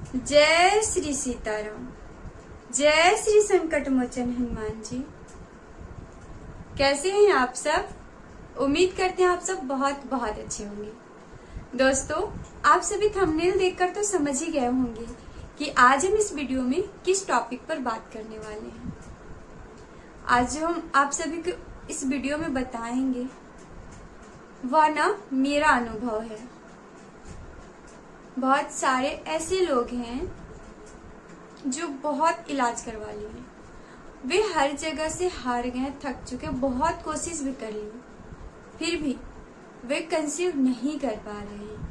जय श्री सीताराम। जय श्री संकट मोचन हनुमान जी। कैसे हैं आप सब? उम्मीद करते हैं आप सब बहुत बहुत अच्छे होंगे। दोस्तों, आप सभी थंबनेल देखकर तो समझ ही गए होंगे कि आज हम इस वीडियो में किस टॉपिक पर बात करने वाले हैं। आज जो हम आप सभी को इस वीडियो में बताएंगे वह ना मेरा अनुभव है। बहुत सारे ऐसे लोग हैं जो बहुत इलाज करवा लिए, वे हर जगह से हार गए, थक चुके, बहुत कोशिश भी कर ली, फिर भी वे कंसीव नहीं कर पा रहे हैं।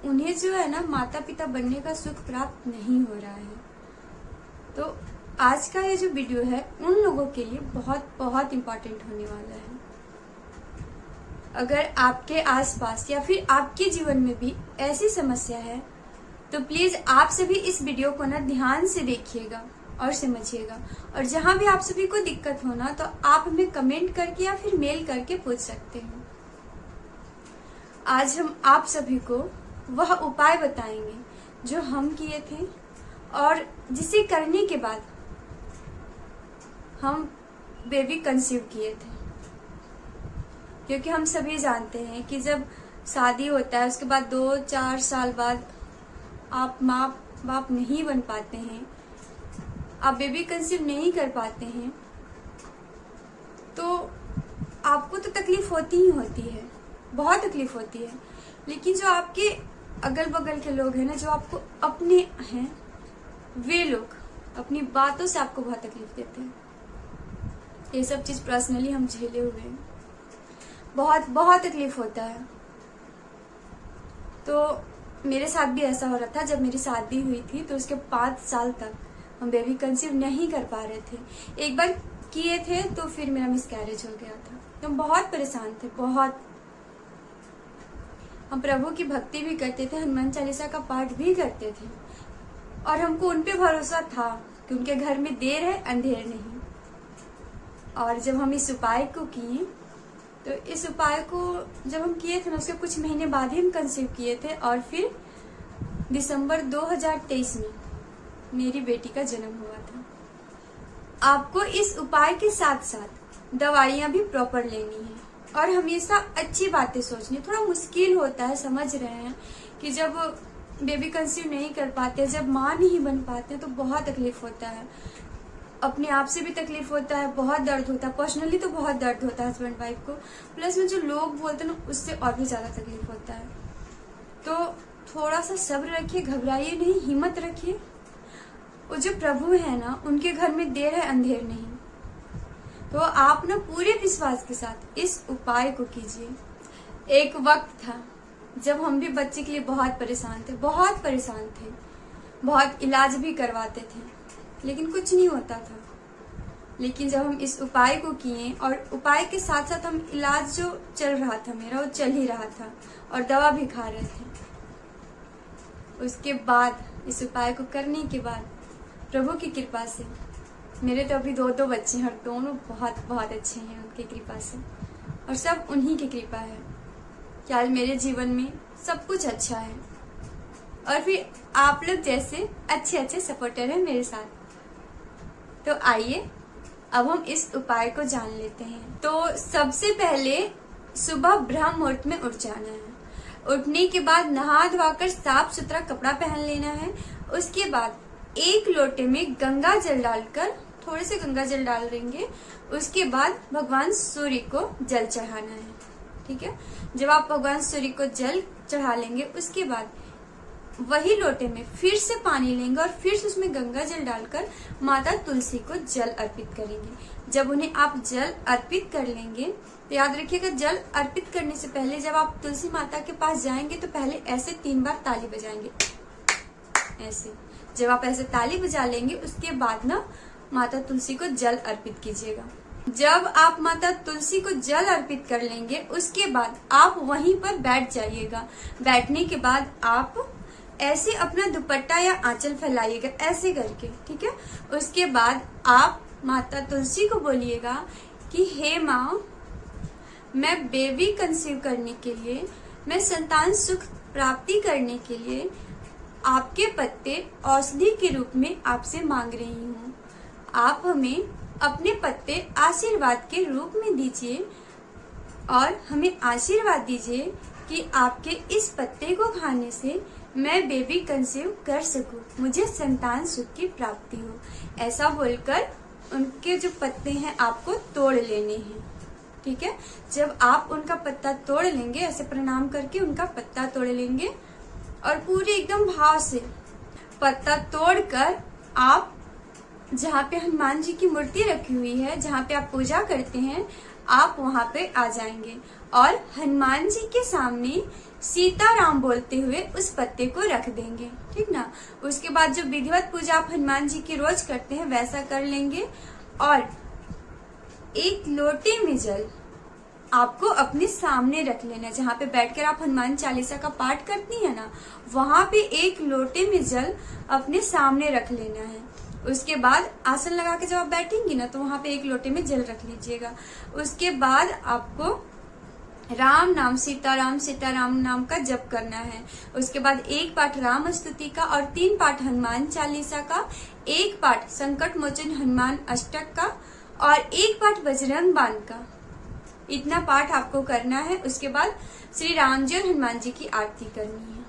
उन्हें जो है ना माता पिता बनने का सुख प्राप्त नहीं हो रहा है। तो आज का ये जो वीडियो है उन लोगों के लिए बहुत बहुत इम्पोर्टेंट होने वाला है। अगर आपके आसपास या फिर आपके जीवन में भी ऐसी समस्या है तो प्लीज आप सभी इस वीडियो को ना ध्यान से देखिएगा और समझिएगा। और जहां भी आप सभी को दिक्कत हो ना तो आप हमें कमेंट करके या फिर मेल करके पूछ सकते हैं। आज हम आप सभी को वह उपाय बताएंगे जो हम किए थे और जिसे करने के बाद हम बेबी कंसीव किए थे। क्योंकि हम सभी जानते हैं कि जब शादी होता है उसके बाद 2-4 साल बाद आप माँ बाप नहीं बन पाते हैं, आप बेबी कंसीव नहीं कर पाते हैं, तो आपको तो तकलीफ होती ही होती है, बहुत तकलीफ होती है। लेकिन जो आपके अगल बगल के लोग हैं ना, जो आपको अपने हैं, वे लोग अपनी बातों से आपको बहुत तकलीफ देते हैं। ये सब चीज पर्सनली हम झेले हुए हैं, बहुत बहुत तकलीफ होता है। तो मेरे साथ भी ऐसा हो रहा था। जब मेरी शादी हुई थी तो उसके 5 साल तक हम बेबी कंसीव नहीं कर पा रहे थे। एक बार किए थे तो फिर मेरा मिसकैरेज हो गया था। तो हम बहुत परेशान थे, बहुत। हम प्रभु की भक्ति भी करते थे, हनुमान चालीसा का पाठ भी करते थे और हमको उन पे भरोसा था कि उनके घर में देर है अंधेर नहीं। और जब हम इस उपाय को किए तो इस उपाय को जब हम किए थे ना उसके कुछ महीने बाद ही हम कंसीव किए थे। और फिर दिसंबर 2023 में मेरी बेटी का जन्म हुआ था। आपको इस उपाय के साथ साथ दवाइयां भी प्रॉपर लेनी है और हमेशा अच्छी बातें सोचनी। थोड़ा मुश्किल होता है, समझ रहे हैं कि जब बेबी कंसीव नहीं कर पाते, जब माँ नहीं बन पाते तो बहुत तकलीफ होता है। अपने आप से भी तकलीफ होता है, बहुत दर्द होता है। पर्सनली तो बहुत दर्द होता है हस्बैंड वाइफ को, प्लस में जो लोग बोलते हैं ना उससे और भी ज्यादा तकलीफ होता है। तो थोड़ा सा सब्र रखिए, घबराइए नहीं, हिम्मत रखिए। वो जो प्रभु है ना उनके घर में देर है अंधेर नहीं। तो आप ना पूरे विश्वास के साथ इस उपाय को कीजिए। एक वक्त था जब हम भी बच्चे के लिए बहुत परेशान थे, बहुत परेशान थे, बहुत इलाज भी करवाते थे लेकिन कुछ नहीं होता था। लेकिन जब हम इस उपाय को किए और उपाय के साथ साथ हम इलाज जो चल रहा था मेरा वो चल ही रहा था और दवा भी खा रहे थे। उसके बाद इस उपाय को करने के बाद प्रभु की कृपा से मेरे तो अभी 2 बच्चे हैं और दोनों बहुत बहुत अच्छे हैं उनकी कृपा से। और सब उन्हीं की कृपा है कि आज मेरे जीवन में सब कुछ अच्छा है और फिर आप लोग जैसे अच्छे अच्छे सपोर्टर हैं मेरे साथ। तो आइए अब हम इस उपाय को जान लेते हैं। तो सबसे पहले सुबह ब्रह्म मुहूर्त में उठ जाना है। उठने के बाद नहा धोकर साफ सुथरा कपड़ा पहन लेना है। उसके बाद 1 लोटे में गंगा जल डालकर, थोड़े से गंगा जल डाल देंगे। उसके बाद भगवान सूर्य को जल चढ़ाना है। ठीक है, जब आप भगवान सूर्य को जल चढ़ा लेंगे उसके बाद वही लोटे में फिर से पानी लेंगे और फिर से उसमें गंगा जल डालकर माता तुलसी को जल अर्पित करेंगे। जब उन्हें आप जल अर्पित कर लेंगे तो याद रखिएगा, जल अर्पित करने से पहले जब आप तुलसी माता के पास जाएंगे तो पहले ऐसे 3 बार ताली बजाएंगे। ऐसे जब आप ऐसे ताली बजा लेंगे उसके बाद ना माता तुलसी को जल अर्पित कीजिएगा। जब आप माता तुलसी को जल अर्पित कर लेंगे उसके बाद आप वहीं पर बैठ जाइएगा। बैठने के बाद आप ऐसे अपना दुपट्टा या आंचल फैलाइएगा, ऐसे करके। ठीक है, उसके बाद आप माता तुलसी को बोलिएगा कि हे माँ, मैं बेबी कंसीव करने के लिए, मैं संतान सुख प्राप्ति करने के लिए आपके पत्ते औषधि के रूप में आपसे मांग रही हूँ। आप हमें अपने पत्ते आशीर्वाद के रूप में दीजिए और हमें आशीर्वाद दीजिए कि आपके इस पत्ते को खाने से मैं बेबी कंसीव कर सकूं, मुझे संतान सुख की प्राप्ति हो। ऐसा बोलकर उनके जो पत्ते हैं आपको तोड़ लेने हैं। ठीक है, जब आप उनका पत्ता तोड़ लेंगे, ऐसे प्रणाम करके उनका पत्ता तोड़ लेंगे और पूरे एकदम भाव से पत्ता तोड़कर आप जहाँ पे हनुमान जी की मूर्ति रखी हुई है, जहाँ पे आप पूजा करते हैं, आप वहां पे आ जाएंगे और हनुमान जी के सामने सीताराम बोलते हुए उस पत्ते को रख देंगे। ठीक ना। उसके बाद जो विधिवत पूजा आप हनुमान जी की रोज करते हैं वैसा कर लेंगे और एक लोटे में जल आपको अपने सामने रख लेना है। जहाँ पे बैठकर आप हनुमान चालीसा का पाठ करती है ना, वहां पे एक लोटे में जल अपने सामने रख लेना है। उसके बाद आसन लगा के जब आप बैठेंगी ना, तो वहां पे एक लोटे में जल रख लीजिएगा। उसके बाद आपको राम नाम, सीताराम सीताराम नाम का जप करना है। उसके बाद 1 पाठ राम स्तुति का और 3 पाठ हनुमान चालीसा का, 1 पाठ संकट मोचन हनुमान अष्टक का और 1 पाठ बजरंग बाण का। इतना पाठ आपको करना है। उसके बाद श्री राम जी और हनुमान जी की आरती करनी है।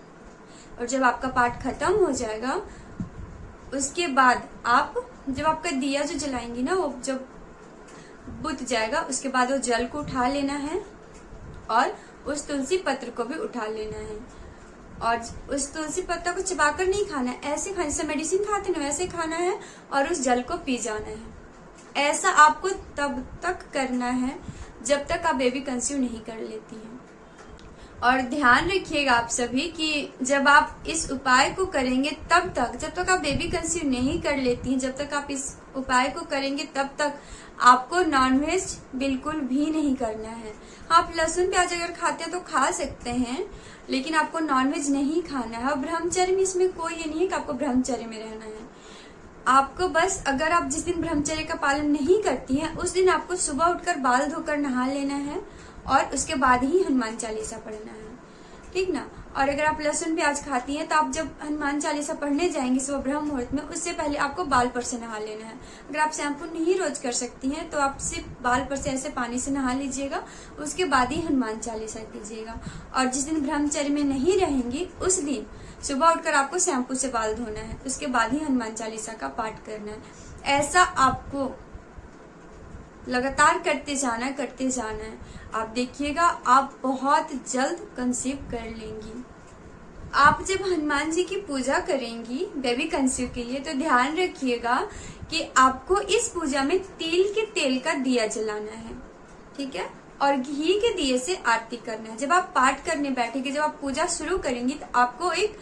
और जब आपका पाठ खत्म हो जाएगा, उसके बाद आप जब आपका दिया जो जलाएंगी ना, वो जब बुझ जाएगा, उसके बाद वो जल को उठा लेना है और उस तुलसी पत्र को भी उठा लेना है। और उस तुलसी पत्ता को चबाकर नहीं खाना है, ऐसे खाना, जैसे मेडिसिन खाते ना वैसे खाना है और उस जल को पी जाना है। ऐसा आपको तब तक करना है जब तक आप बेबी कंसीव नहीं कर लेती हैं। और ध्यान रखिएगा आप सभी कि जब आप इस उपाय को करेंगे तब तक, जब तक आप बेबी कंसीव नहीं कर लेती हैं, जब तक आप इस उपाय को करेंगे तब तक आपको नॉनवेज बिल्कुल भी नहीं करना है। आप लहसुन प्याज अगर खाते हैं तो खा सकते हैं, लेकिन आपको नॉनवेज नहीं खाना है। और ब्रह्मचर्य में इसमें कोई ये नहीं है कि आपको ब्रह्मचर्य में रहना है। आपको बस, अगर आप जिस दिन ब्रह्मचर्य का पालन नहीं करती हैं, उस दिन आपको सुबह उठकर बाल धोकर नहा लेना है और उसके बाद ही हनुमान चालीसा पढ़ना है। ठीक ना। और अगर आप लहसुन प्याज खाती हैं तो आप जब हनुमान चालीसा पढ़ने जाएंगे सुबह ब्रह्म मुहूर्त में, उससे पहले आपको बाल पर से नहा लेना है। अगर आप शैम्पू नहीं रोज कर सकती हैं तो आप सिर्फ बाल पर से ऐसे पानी से नहा लीजिएगा, उसके बाद ही हनुमान चालीसा कीजिएगा। और जिस दिन ब्रह्मचर्य में नहीं रहेंगी, उस दिन सुबह उठकर आपको शैम्पू से बाल धोना है, उसके बाद ही हनुमान चालीसा का पाठ करना है। ऐसा आपको लगातार करते जाना है। आप देखिएगा आप बहुत जल्द कंसीव कर लेंगी। आप जब हनुमान जी की पूजा करेंगी बेबी कंसीव के लिए, तो ध्यान रखिएगा कि आपको इस पूजा में तिल के तेल का दिया जलाना है। ठीक है। और घी के दिए से आरती करना है। जब आप पाठ करने बैठेंगे, जब आप पूजा शुरू करेंगी, तो आपको एक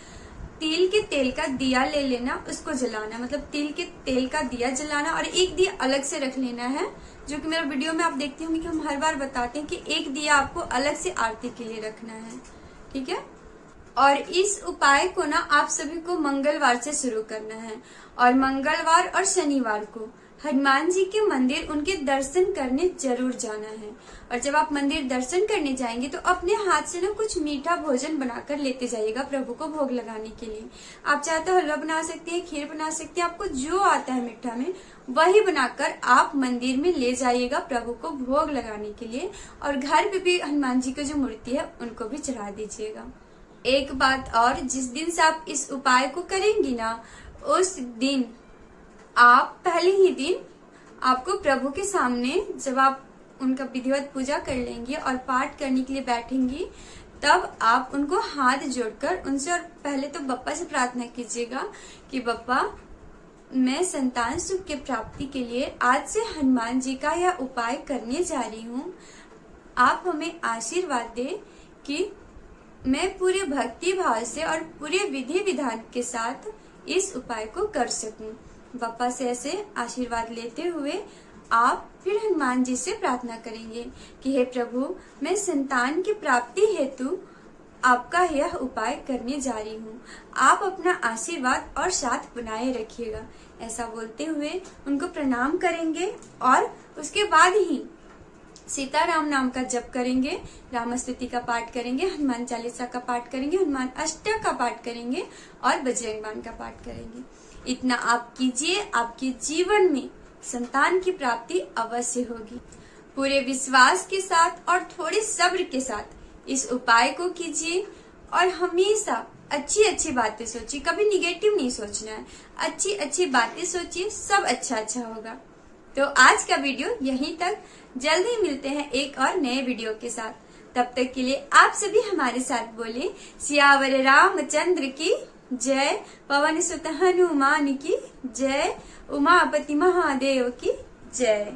तिल के तेल का दिया ले लेना, उसको जलाना, मतलब तिल के तेल का दिया जलाना। और एक दिया अलग से रख लेना है, जो कि मेरा वीडियो में आप देखते होंगे कि हम हर बार बताते हैं कि एक दिया आपको अलग से आरती के लिए रखना है। ठीक है। और इस उपाय को ना आप सभी को मंगलवार से शुरू करना है। और मंगलवार और शनिवार को हनुमान जी के मंदिर उनके दर्शन करने जरूर जाना है। और जब आप मंदिर दर्शन करने जाएंगे तो अपने हाथ से ना कुछ मीठा भोजन बनाकर लेते जाइएगा प्रभु को भोग लगाने के लिए। आप चाहे तो हलवा बना सकती हैं, खीर बना सकती हैं, आपको जो आता है मीठा में वही बनाकर आप मंदिर में ले जाइएगा प्रभु को भोग लगाने के लिए। और घर पे भी हनुमान जी की जो मूर्ति है उनको भी चढ़ा दीजिएगा। एक बात और, जिस दिन से आप इस उपाय को करेंगी ना, उस दिन आप पहले ही दिन आपको प्रभु के सामने, जब आप उनका विधिवत पूजा कर लेंगी और पाठ करने के लिए बैठेंगी, तब आप उनको हाथ जोड़कर उनसे, और पहले तो बप्पा से प्रार्थना कीजिएगा कि बप्पा, मैं संतान सुख के प्राप्ति के लिए आज से हनुमान जी का यह उपाय करने जा रही हूँ। आप हमें आशीर्वाद दे कि मैं पूरे भक्ति भाव से और पूरे विधि विधान के साथ इस उपाय को कर सकूं। बप्पा से ऐसे आशीर्वाद लेते हुए आप फिर हनुमान जी से प्रार्थना करेंगे कि हे प्रभु, मैं संतान की प्राप्ति हेतु आपका यह उपाय करने जा रही हूँ। आप अपना आशीर्वाद और साथ बनाए रखिएगा। ऐसा बोलते हुए उनको प्रणाम करेंगे और उसके बाद ही सीताराम नाम का जप करेंगे, राम स्तुति का पाठ करेंगे, हनुमान चालीसा का पाठ करेंगे, हनुमान अष्टक का पाठ करेंगे और बजरंग बाण का पाठ करेंगे। इतना आप कीजिए, आपके जीवन में संतान की प्राप्ति अवश्य होगी। पूरे विश्वास के साथ और थोड़े सब्र के साथ इस उपाय को कीजिए और हमेशा अच्छी अच्छी बातें सोचिए, कभी निगेटिव नहीं सोचना है, अच्छी अच्छी बातें सोचिए, सब अच्छा अच्छा होगा। तो आज का वीडियो यहीं तक, जल्द ही मिलते हैं एक और नए वीडियो के साथ। तब तक के लिए आप सभी हमारे साथ बोले सियावर रामचंद्र की जय, पवन सुत हनुमान की जय, उमापति महादेव की जय।